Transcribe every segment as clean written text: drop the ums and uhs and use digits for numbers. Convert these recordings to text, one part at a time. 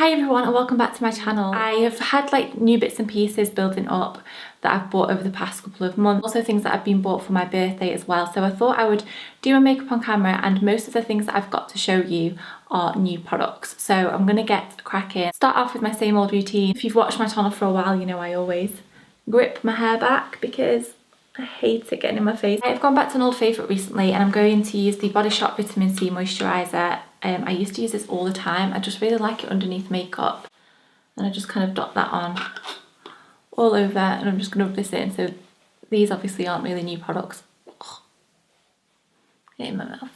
Hi everyone and welcome back to my channel. I've had like new bits and pieces building up that I've bought over the past couple of months. Also things that have been bought for my birthday as well. So I thought I would do my makeup on camera, and most of the things that I've got to show you are new products. So I'm gonna get cracking. Start off with my same old routine. If you've watched my channel for a while, you know I always grip my hair back because I hate it getting in my face. I've gone back to an old favourite recently and I'm going to use the Body Shop Vitamin C Moisturiser. I used to use this all the time. I just really like it underneath makeup. And I just kind of dot that on all over, and I'm just going to rub this in. So these obviously aren't really new products. Get in my mouth.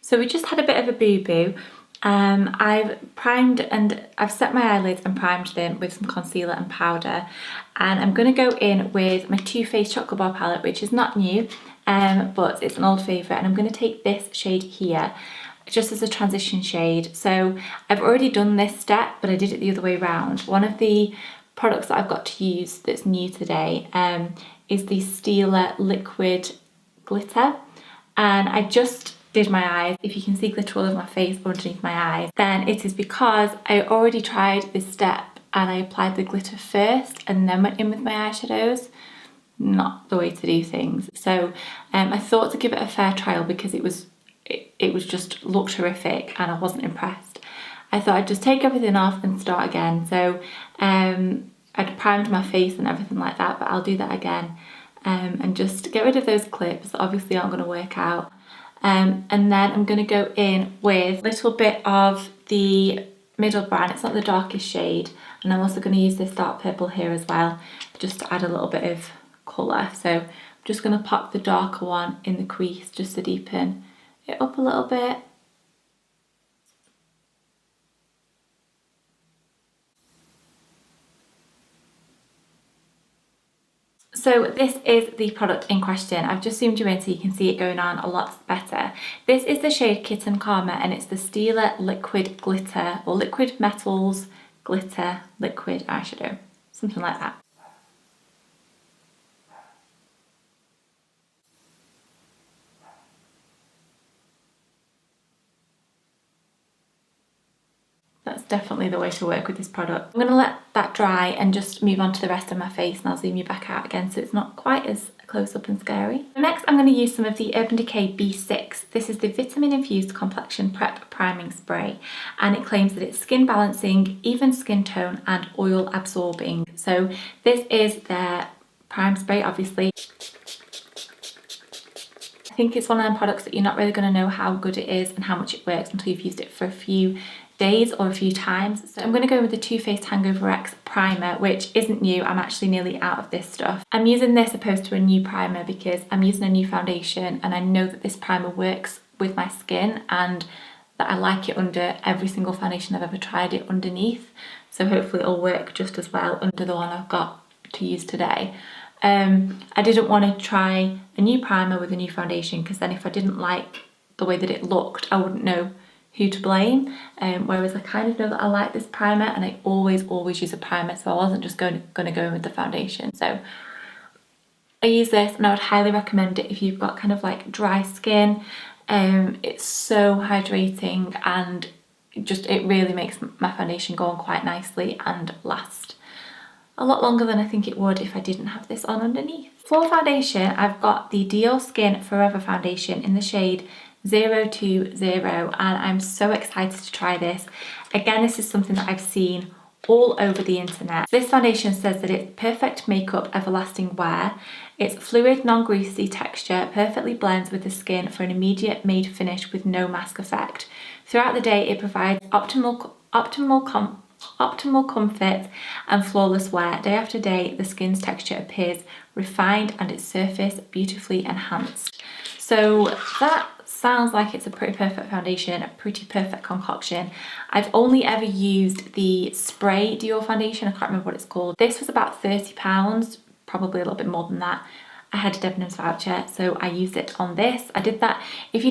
So we just had a bit of a boo-boo. I've primed and I've set my eyelids and primed them with some concealer and powder, and I'm going to go in with my Too Faced Chocolate Bar palette, which is not new, but it's an old favourite, and I'm going to take this shade here just as a transition shade. So I've already done this step, but I did it the other way around. One of the products that I've got to use that's new today is the Stila Liquid Glitter, and I just did my eyes. If you can see glitter all over my face or underneath my eyes, then it is because I already tried this step and I applied the glitter first and then went in with my eyeshadows. Not the way to do things. So I thought to give it a fair trial because it was just looked horrific and I wasn't impressed. I thought I'd just take everything off and start again. So I'd primed my face and everything like that, but I'll do that again and just get rid of those clips that obviously aren't going to work out. And then I'm going to go in with a little bit of the middle brown. It's not the darkest shade, and I'm also going to use this dark purple here as well, just to add a little bit of colour. So I'm just going to pop the darker one in the crease just to deepen it up a little bit. So this is the product in question. I've just zoomed you in so you can see it going on a lot better. This is the shade Kitten Karma, and it's the Stila Liquid Glitter, or Liquid Metals Glitter Liquid Eyeshadow, something like that. That's definitely the way to work with this product. I'm going to let that dry and just move on to the rest of my face, and I'll zoom you back out again so it's not quite as close up and scary. Next I'm going to use some of the Urban Decay B6. This is the Vitamin Infused Complexion Prep Priming Spray, and it claims that it's skin balancing, even skin tone and oil absorbing. So this is their prime spray, obviously. I think it's one of them products that you're not really going to know how good it is and how much it works until you've used it for a few days or a few times. So I'm going to go with the Too Faced Hangover X primer, which isn't new. I'm actually nearly out of this stuff. I'm using this opposed to a new primer because I'm using a new foundation, and I know that this primer works with my skin and that I like it under every single foundation I've ever tried it underneath. So hopefully it'll work just as well under the one I've got to use today. I didn't want to try a new primer with a new foundation because then if I didn't like the way that it looked, I wouldn't know who to blame, whereas I kind of know that I like this primer and I always use a primer, so I wasn't just going to go in with the foundation. So I use this, and I would highly recommend it if you've got kind of like dry skin. It's so hydrating, and it really makes my foundation go on quite nicely and last a lot longer than I think it would if I didn't have this on underneath. For foundation, I've got the Dior Skin Forever foundation in the shade 020, and I'm so excited to try this. Again, this is something that I've seen all over the internet. This foundation says that it's perfect makeup everlasting wear. It's fluid, non-greasy texture, perfectly blends with the skin for an immediate made finish with no mask effect. Throughout the day, it provides optimal comfort and flawless wear. Day after day, the skin's texture appears refined and its surface beautifully enhanced. So that sounds like it's a pretty perfect foundation, a pretty perfect concoction. I've only ever used the spray Dior foundation. I can't remember what it's called. This was about £30, probably a little bit more than that. I had a Debenhams voucher, so I used it on this. I did that. If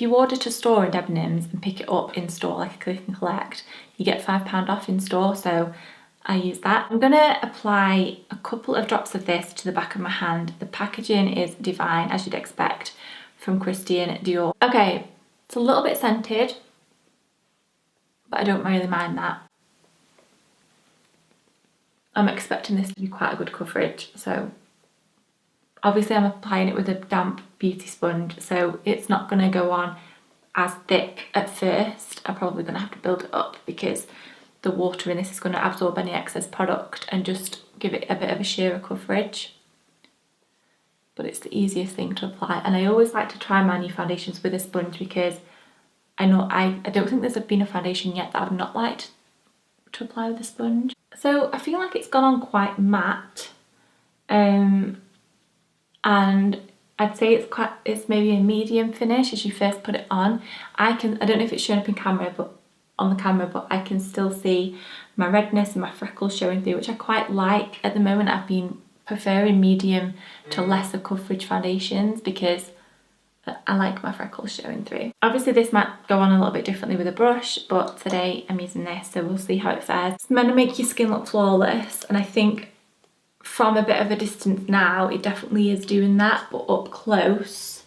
you order to store in Debenhams and pick it up in store, like a click and collect, you get £5 off in store, so I use that. I'm going to apply a couple of drops of this to the back of my hand. The packaging is divine, as you'd expect from Christian Dior. Okay, it's a little bit scented. I don't really mind that. I'm expecting this to be quite a good coverage, so obviously I'm applying it with a damp beauty sponge, so it's not going to go on as thick at first. I'm probably going to have to build it up because the water in this is going to absorb any excess product and just give it a bit of a sheerer coverage. But it's the easiest thing to apply, and I always like to try my new foundations with a sponge because I don't think there's been a foundation yet that I've not liked to apply with a sponge. So I feel like it's gone on quite matte, and I'd say it's maybe a medium finish as you first put it on. I don't know if it's showing up in camera, but on the camera, but I can still see my redness and my freckles showing through, which I quite like. At the moment I've been preferring medium to lesser coverage foundations because I like my freckles showing through. Obviously this might go on a little bit differently with a brush, but today I'm using this, so we'll see how it fares. It's meant to make your skin look flawless, and I think from a bit of a distance now it definitely is doing that, but up close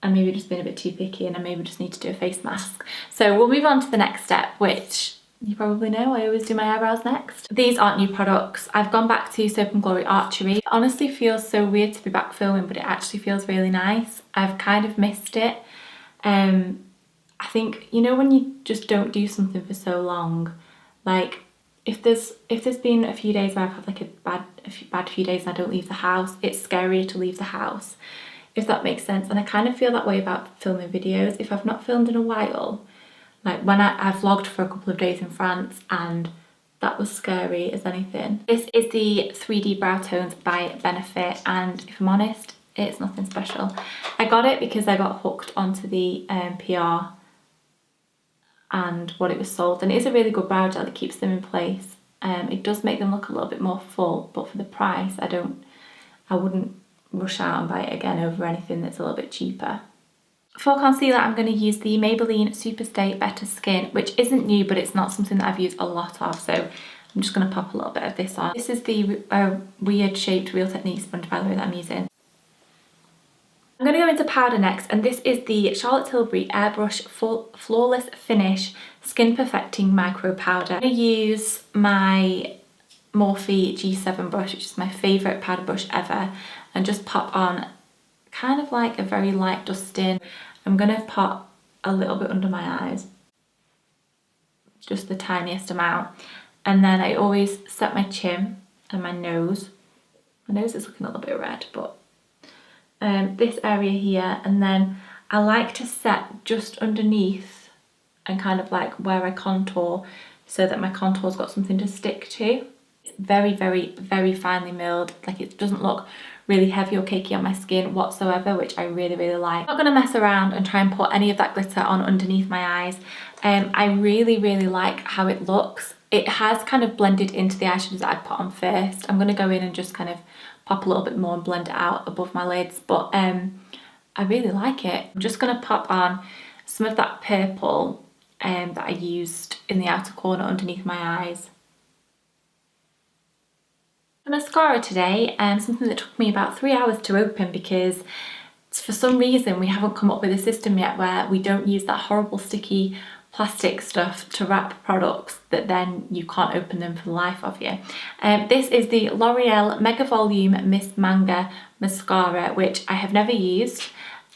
I'm maybe just being a bit too picky and I maybe just need to do a face mask. So we'll move on to the next step, which you probably know I always do my eyebrows next. These aren't new products. I've gone back to Soap and Glory Archery. It honestly feels so weird to be back filming, but it actually feels really nice. I've kind of missed it. I think, you know, when you just don't do something for so long, like if there's been a few days where I've had like a bad few days and I don't leave the house, it's scarier to leave the house, if that makes sense. And I kind of feel that way about filming videos. If I've not filmed in a while, like when I vlogged for a couple of days in France, and that was scary as anything. This is the 3D Brow Tones by Benefit, and if I'm honest, it's nothing special. I got it because I got hooked onto the PR and what it was sold, and it is a really good brow gel that keeps them in place. It does make them look a little bit more full, but for the price, I wouldn't rush out and buy it again over anything that's a little bit cheaper. For concealer, I'm going to use the Maybelline Superstay Better Skin, which isn't new, but it's not something that I've used a lot of, so I'm just going to pop a little bit of this on. This is the weird shaped Real Technique sponge, by the way, that I'm using. I'm going to go into powder next, and this is the Charlotte Tilbury Airbrush Flawless Finish Skin Perfecting Micro Powder. I'm going to use my Morphe G7 brush, which is my favourite powder brush ever, and just pop on kind of like a very light dusting. I'm going to pop a little bit under my eyes, just the tiniest amount, and then I always set my chin and my nose. My nose is looking a little bit red, but this area here, and then I like to set just underneath and kind of like where I contour, so that my contour's got something to stick to. It's very, very, very finely milled, like it doesn't look really heavy or cakey on my skin whatsoever, which I really, really like. I'm not going to mess around and try and put any of that glitter on underneath my eyes. I really, really like how it looks. It has kind of blended into the eyeshadows that I put on first. I'm going to go in and just kind of pop a little bit more and blend it out above my lids, but I really like it. I'm just going to pop on some of that purple that I used in the outer corner underneath my eyes. The mascara today, something that took me about 3 hours to open because for some reason we haven't come up with a system yet where we don't use that horrible sticky plastic stuff to wrap products that then you can't open them for the life of you. This is the L'Oreal Mega Volume Miss Manga Mascara, which I have never used.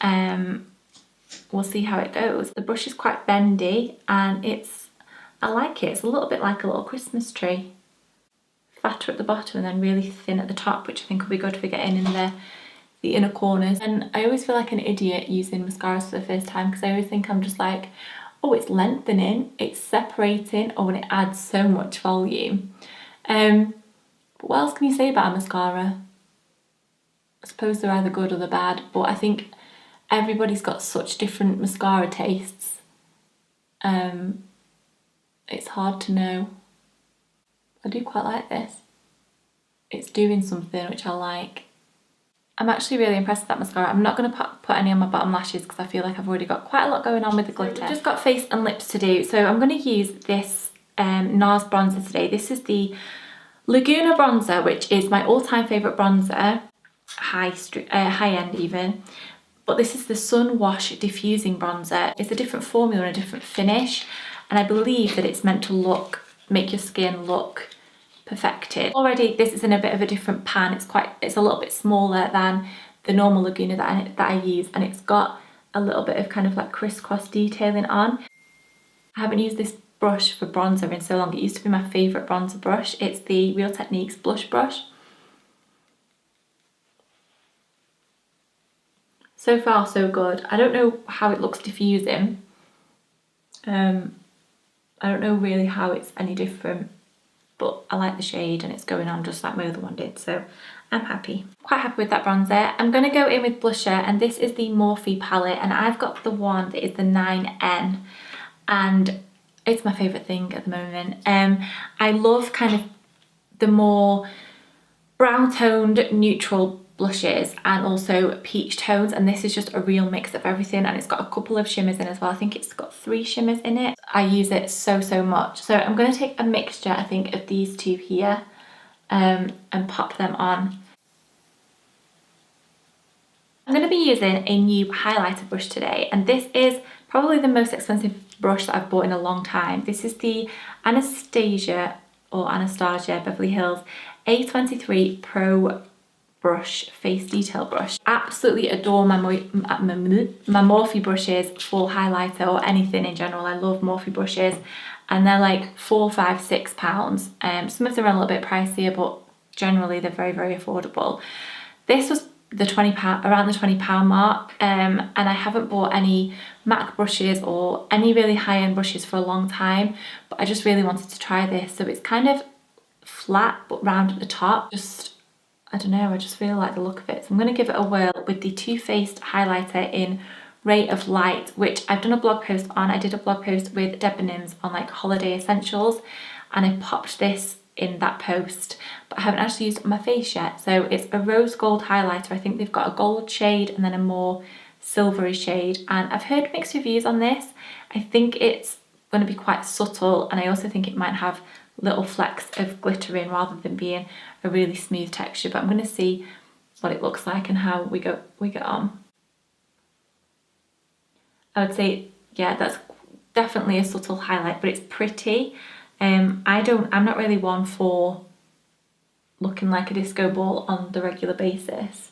We'll see how it goes. The brush is quite bendy and I like it. It's a little bit like a little Christmas tree. Fatter at the bottom and then really thin at the top, which I think will be good for getting in the inner corners. And I always feel like an idiot using mascaras for the first time because I always think I'm just like, oh, it's lengthening, it's separating, oh, and it adds so much volume. But what else can you say about a mascara? I suppose they're either good or they're bad, but I think everybody's got such different mascara tastes. It's hard to know. I do quite like this. It's doing something which I like. I'm actually really impressed with that mascara. I'm not going to put any on my bottom lashes because I feel like I've already got quite a lot going on with the glitter. I've just got face and lips to do, so I'm going to use this NARS bronzer today. This is the Laguna bronzer, which is my all-time favourite bronzer, high-end even. But this is the Sun Wash Diffusing Bronzer. It's a different formula and a different finish. and I believe that it's meant to make your skin look perfected. Already this is in a bit of a different pan. It's a little bit smaller than the normal Laguna that I use, and it's got a little bit of kind of like crisscross detailing on. I haven't used this brush for bronzer in so long. It used to be my favourite bronzer brush. It's the Real Techniques blush brush. So far so good. I don't know how it looks diffusing. I don't know really how it's any different, but I like the shade and it's going on just like my other one did, so I'm happy. Quite happy with that bronzer. I'm going to go in with blusher, and this is the Morphe palette, and I've got the one that is the 9N, and it's my favourite thing at the moment. I love kind of the more brown toned neutral blushes and also peach tones, and this is just a real mix of everything, and it's got a couple of shimmers in as well. I think it's got 3 shimmers in it. I use it so much, so I'm going to take a mixture, I think, of these two here and pop them on. I'm going to be using a new highlighter brush today, and this is probably the most expensive brush that I've bought in a long time. This is the Anastasia Beverly Hills A23 Pro brush, face detail brush. Absolutely adore my Morphe brushes for highlighter or anything in general. I love Morphe brushes, and they're like £4, £5, £6. Some of them are a little bit pricier, but generally they're very affordable. This was the around the £20 mark, and I haven't bought any MAC brushes or any really high-end brushes for a long time, but I just really wanted to try this. So it's kind of flat but round at the top. I don't know, I just really like the look of it. So I'm going to give it a whirl with the Too Faced highlighter in Ray of Light, which I've done a blog post on. I did a blog post with Deb Nims on like holiday essentials, and I popped this in that post, but I haven't actually used it on my face yet. So it's a rose gold highlighter. I think they've got a gold shade and then a more silvery shade, and I've heard mixed reviews on this. I think it's going to be quite subtle, and I also think it might have little flecks of glitter in rather than being a really smooth texture, but I'm going to see what it looks like and how we get on. I would say, yeah, that's definitely a subtle highlight, but it's pretty. I'm not really one for looking like a disco ball on the regular basis,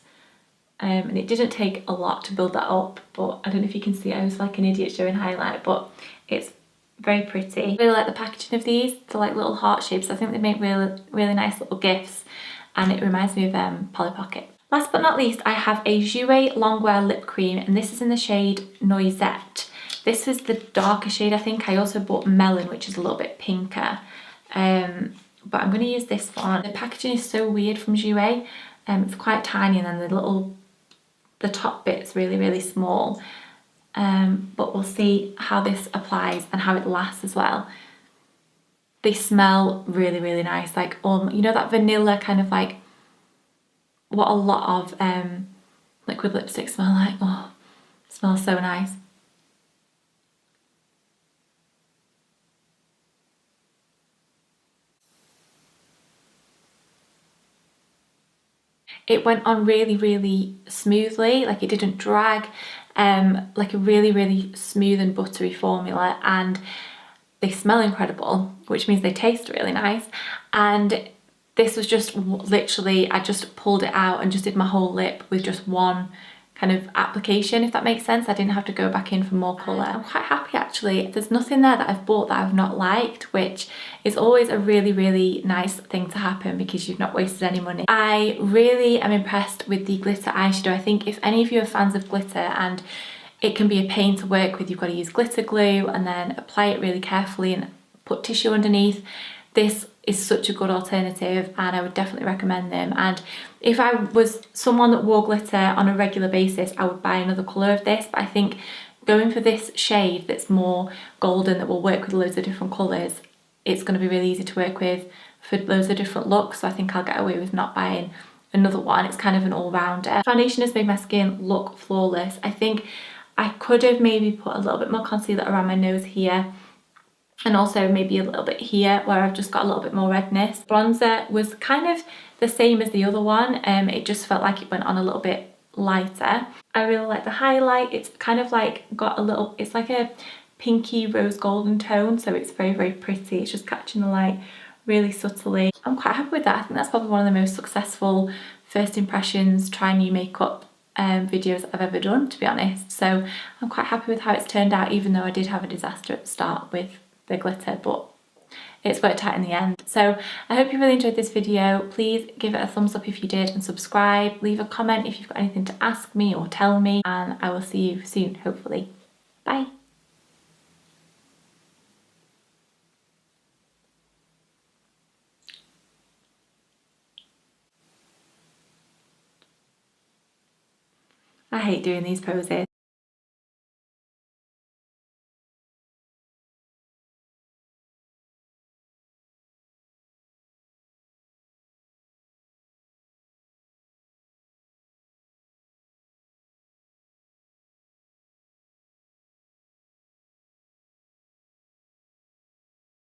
and it didn't take a lot to build that up, but I don't know if you can see, I was like an idiot showing highlight, but it's very pretty. I really like the packaging of these. They're like little heart shapes. I think they make really nice little gifts, and it reminds me of Polly Pocket. Last but not least, I have a Jouer Longwear lip cream, and this is in the shade Noisette. This is the darker shade, I think. I also bought Melon, which is a little bit pinker, but I'm going to use this one. The packaging is so weird from Jouer. It's quite tiny, and then the top bit's really small. But we'll see how this applies and how it lasts as well. They smell really nice, like you know that vanilla kind of like what a lot of liquid lipstick smell like. Oh, it smells so nice. It went on really smoothly, like it didn't drag, like a really smooth and buttery formula, and they smell incredible, which means they taste really nice. And this was just literally, I just pulled it out and just did my whole lip with just one kind of application, if that makes sense. I didn't have to go back in for more colour. I'm quite happy actually. There's nothing there that I've bought that I've not liked, which is always a really nice thing to happen because you've not wasted any money. I really am impressed with the glitter eyeshadow. I think if any of you are fans of glitter, and it can be a pain to work with, you've got to use glitter glue and then apply it really carefully and put tissue underneath. This is such a good alternative, and I would definitely recommend them. And if I was someone that wore glitter on a regular basis, I would buy another colour of this, but I think going for this shade that's more golden, that will work with loads of different colours, it's going to be really easy to work with for loads of different looks, so I think I'll get away with not buying another one. It's kind of an all-rounder. Foundation has made my skin look flawless. I think I could have maybe put a little bit more concealer around my nose here, and also maybe a little bit here where I've just got a little bit more redness. Bronzer was kind of the same as the other one, it just felt like it went on a little bit lighter. I really like the highlight. It's kind of like got a little, it's like a pinky rose golden tone, so it's very, very pretty. It's just catching the light really subtly. I'm quite happy with that. I think that's probably one of the most successful first impressions try new makeup videos I've ever done, to be honest. So I'm quite happy with how it's turned out, even though I did have a disaster at the start with the glitter, but it's worked out in the end. So I hope you really enjoyed this video. Please give it a thumbs up if you did, and subscribe. Leave a comment if you've got anything to ask me or tell me, and I will see you soon, hopefully. Bye. I hate doing these poses.